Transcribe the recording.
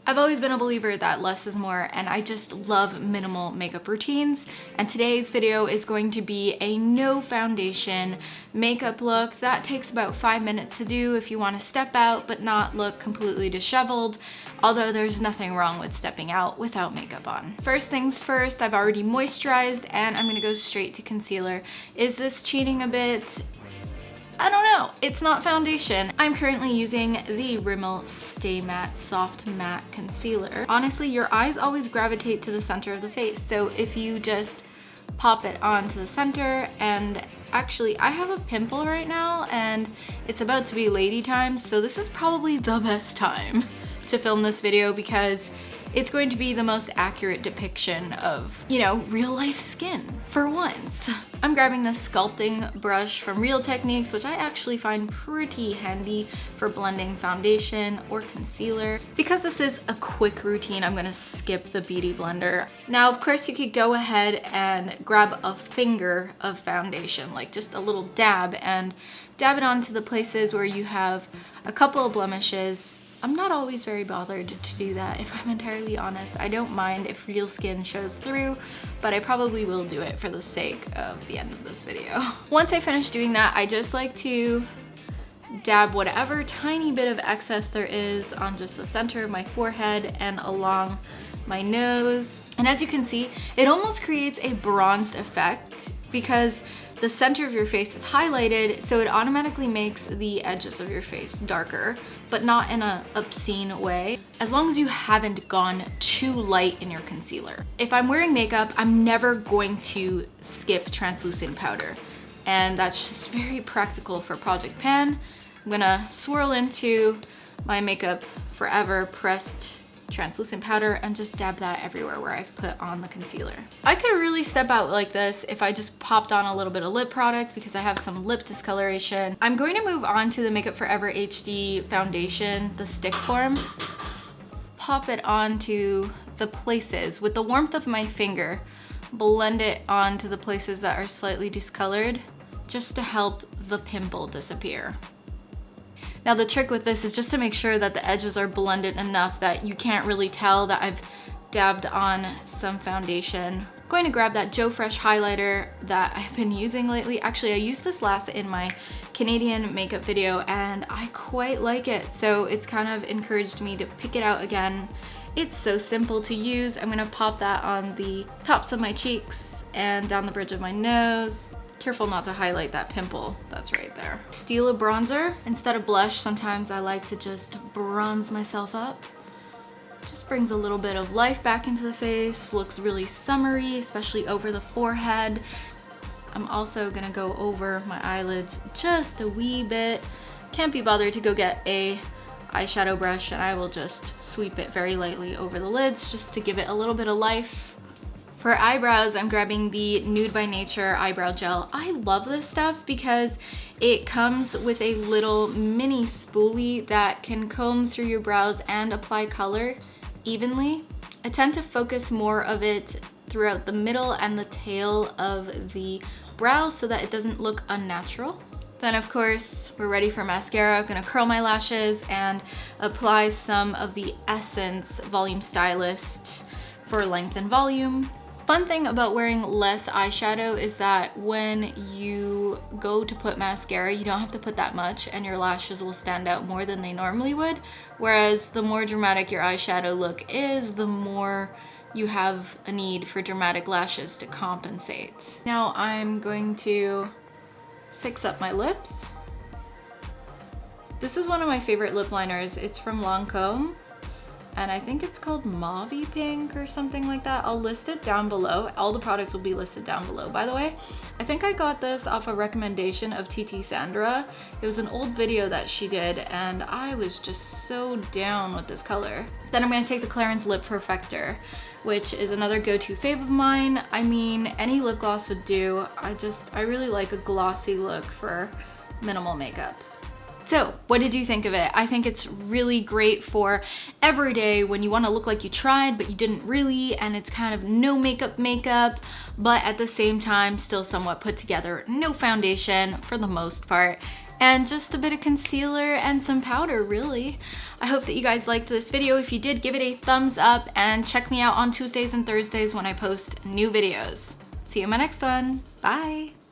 I've always been a believer that less is more, and I just love minimal makeup routines. And today's video is going to be a no foundation makeup look. That takes about 5 minutes to do if you want to step out but not look completely disheveled, although there's nothing wrong with stepping out without makeup on. First things first, I've already moisturized and I'm gonna go straight to concealer. Is this cheating a bit? I don't know, it's not foundation. I'm currently using the Rimmel Stay Matte Soft Matte Concealer. Honestly, your eyes always gravitate to the center of the face, so if you just pop it onto the center, and actually I have a pimple right now and it's about to be lady time, so this is probably the best time to film this video because it's going to be the most accurate depiction of, you know, real life skin for once. I'm grabbing this sculpting brush from Real Techniques, which I actually find pretty handy for blending foundation or concealer. Because this is a quick routine, I'm gonna skip the Beauty Blender. Now, of course, you could go ahead and grab a finger of foundation, like just a little dab, and dab it onto the places where you have a couple of blemishes. I'm not always very bothered to do that, if I'm entirely honest. I don't mind if real skin shows through, but I probably will do it for the sake of the end of this video. Once I finish doing that, I just like to dab whatever tiny bit of excess there is on just the center of my forehead and along my nose. And as you can see, it almost creates a bronzed effect because the center of your face is highlighted, so it automatically makes the edges of your face darker, but not in an obscene way, as long as you haven't gone too light in your concealer. If I'm wearing makeup, I'm never going to skip translucent powder, and that's just very practical for Project Pan. I'm gonna swirl into my Makeup Forever pressed translucent powder and just dab that everywhere where I've put on the concealer. I could really step out like this if I just popped on a little bit of lip product because I have some lip discoloration. I'm going to move on to the Makeup Forever HD foundation, the stick form. Pop it onto the places with the warmth of my finger. Blend it onto the places that are slightly discolored just to help the pimple disappear. Now the trick with this is just to make sure that the edges are blended enough that you can't really tell that I've dabbed on some foundation. I'm going to grab that Joe Fresh highlighter that I've been using lately. Actually, I used this last in my Canadian makeup video and I quite like it. So it's kind of encouraged me to pick it out again. It's so simple to use. I'm gonna pop that on the tops of my cheeks and down the bridge of my nose. Careful not to highlight that pimple that's right there. Steal a bronzer. Instead of blush, sometimes I like to just bronze myself up. Just brings a little bit of life back into the face, looks really summery, especially over the forehead. I'm also gonna go over my eyelids just a wee bit. Can't be bothered to go get a eyeshadow brush, and I will just sweep it very lightly over the lids just to give it a little bit of life. For eyebrows, I'm grabbing the Nude by Nature eyebrow gel. I love this stuff because it comes with a little mini spoolie that can comb through your brows and apply color evenly. I tend to focus more of it throughout the middle and the tail of the brows so that it doesn't look unnatural. Then of course, we're ready for mascara. I'm gonna curl my lashes and apply some of the Essence Volume Stylist for length and volume. Fun thing about wearing less eyeshadow is that when you go to put mascara, you don't have to put that much and your lashes will stand out more than they normally would. Whereas the more dramatic your eyeshadow look is, the more you have a need for dramatic lashes to compensate. Now I'm going to fix up my lips. This is one of my favorite lip liners. It's from Lancome, and I think it's called Mauve Pink or something like that. I'll list it down below. All the products will be listed down below. By the way, I think I got this off a recommendation of TT Sandra. It was an old video that she did and I was just so down with this color. Then I'm gonna take the Clarins Lip Perfector, which is another go-to fave of mine. I mean, any lip gloss would do. I really like a glossy look for minimal makeup. So what did you think of it? I think it's really great for every day when you want to look like you tried but you didn't really, and it's kind of no makeup, but at the same time still somewhat put together, no foundation for the most part, and just a bit of concealer and some powder, really. I hope that you guys liked this video. If you did, give it a thumbs up and check me out on Tuesdays and Thursdays when I post new videos. See you in my next one. Bye.